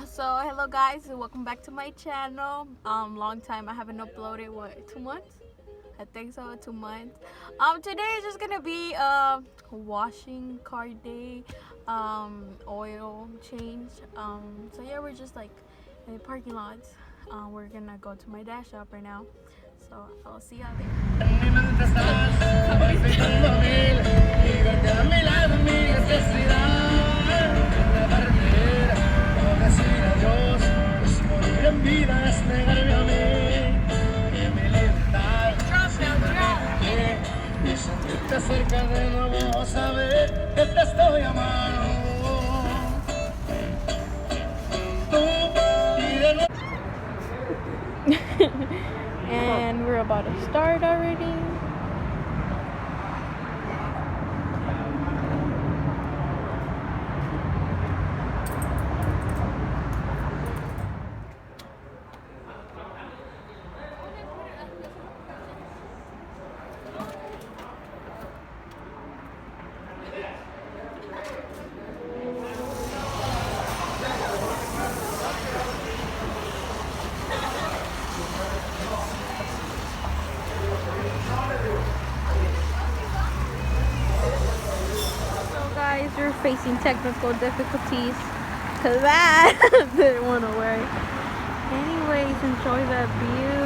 So hello guys, and welcome back to my channel. Long time I haven't uploaded. What, 2 months? I think so, 2 months. Today is just gonna be washing car day, oil change. So yeah, we're just like in the parking lots. We're gonna go to my dash shop right now. So I'll see y'all Cerca de nuevo saber que te estoy amando. and we're about to start already. Guys, we're facing technical difficulties because that didn't want to work. Anyways, enjoy the view.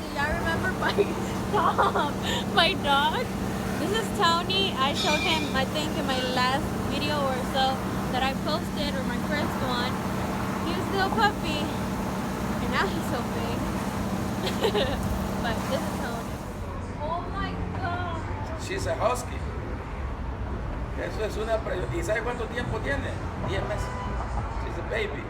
Do y'all remember my dog? This is Tony. I showed him, I think, in my last video or so that I posted, or my first one. He was still a puppy, and now he's so big. But this is Tony. Oh my God. She's a husky. Eso es una. ¿Y sabe cuánto tiempo tiene? 10 meses. She's a baby.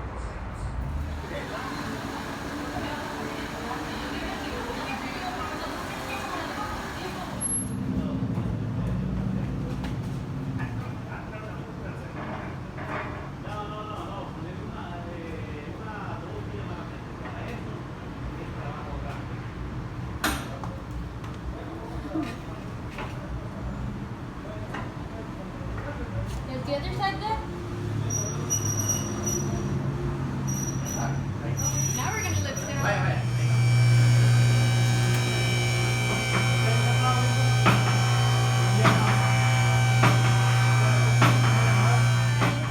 Is the other side there? Now we're gonna lift it up.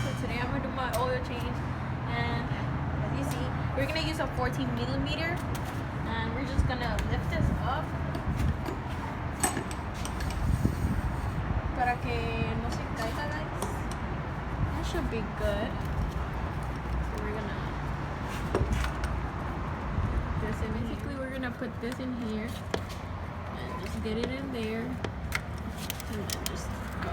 So today I'm gonna do my oil change, and as you see, we're gonna use a 14 millimeter, and we're just gonna lift this up para que no se caiga, guys. That should be good. So we're gonna put this in. Basically, we're gonna put this in here and just get it in there, and then just go.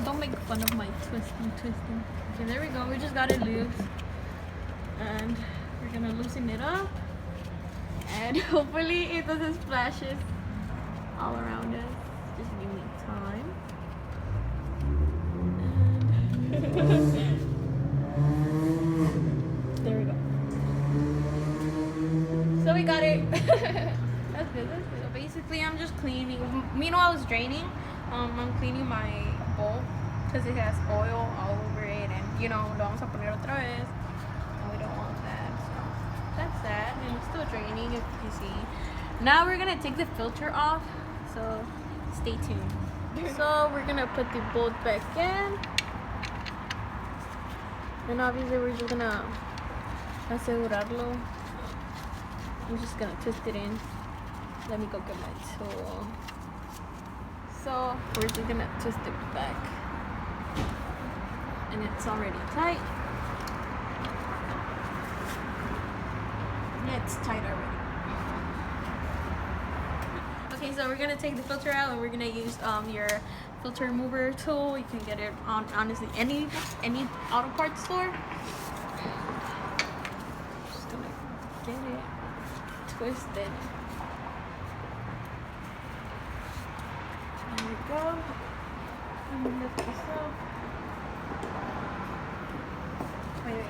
Don't make fun of my twisting. Okay, there we go. We just got it loose, and we're gonna loosen it up, and hopefully it doesn't splashes all around us. Just give me time. And there we go. So we got it. That's good. So basically, I'm just cleaning. Meanwhile, I was draining. I'm cleaning my bowl because it has oil all over it, and lo vamos a poner otra vez, and we don't want that. So that's that, and it's still draining, if you see. Now we're gonna take the filter off, so stay tuned. So we're gonna put the bolt back in, and obviously we're just gonna asegurarlo. I'm just gonna twist it in. Let me go get my tool. So we're just gonna twist it back, and it's already tight. Yeah, it's tight already. Okay, so we're gonna take the filter out, and we're gonna use your filter remover tool. You can get it on honestly any auto parts store. Just gonna get it twisted. we go. Let me lift this up. Wait.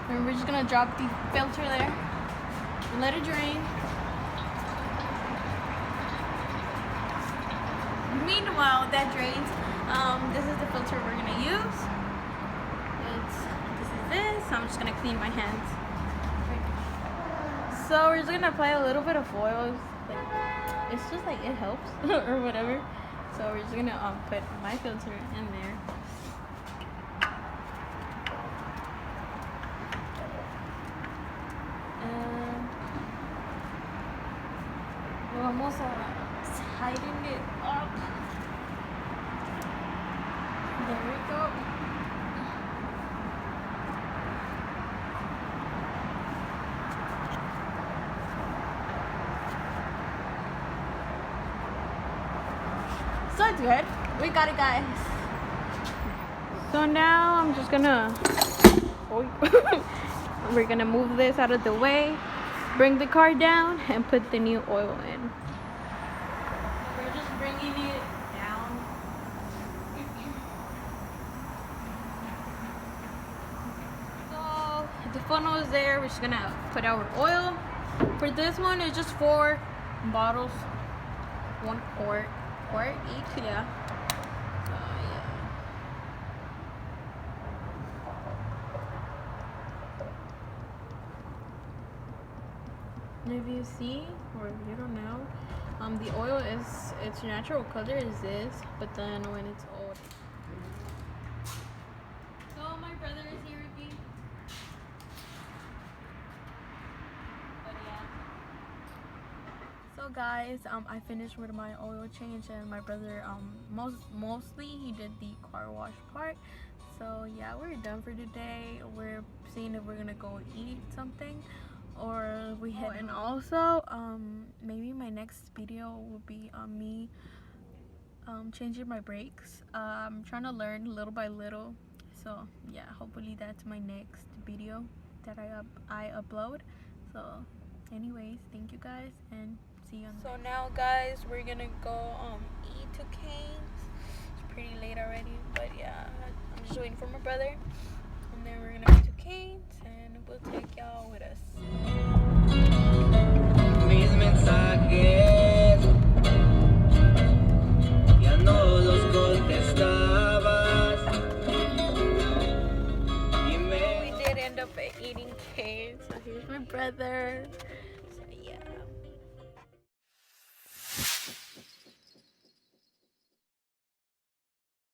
And we're just gonna drop the filter there and let it drain. Meanwhile, that drains. This is the filter we're gonna use. This is this. I'm just gonna clean my hands. So we're just gonna apply a little bit of oil. It's just like it helps or whatever. So we're just gonna put my filter in there. Almost tighten it up. There we go. So it's good. We got it, guys. So now I'm just gonna we're gonna move this out of the way, bring the car down, and put the new oil in. We're just bringing it down. So the funnel is there. We're just gonna put our oil. For this one, it's just 4 bottles, 1 quart each. Yeah. If you see, or if you don't know, the oil is, its natural color is this, but then when it's old. So my brother is here with me. But yeah. So guys, I finished with my oil change, and my brother, mostly he did the car wash part. So yeah, we're done for today. We're seeing if we're gonna go eat something, or we head. And also maybe my next video will be on me changing my brakes. I'm trying to learn little by little, so yeah, hopefully that's my next video that I upload. So anyways, thank you guys, and see you on the next. So now guys, we're gonna go eat to Cane's. It's pretty late already, but yeah, I'm just waiting for my brother, and then we're gonna go to Cane's, and we'll take y'all with us. Mis mensajes ya no los contestabas. We did end up eating Cane's. So here's my brother.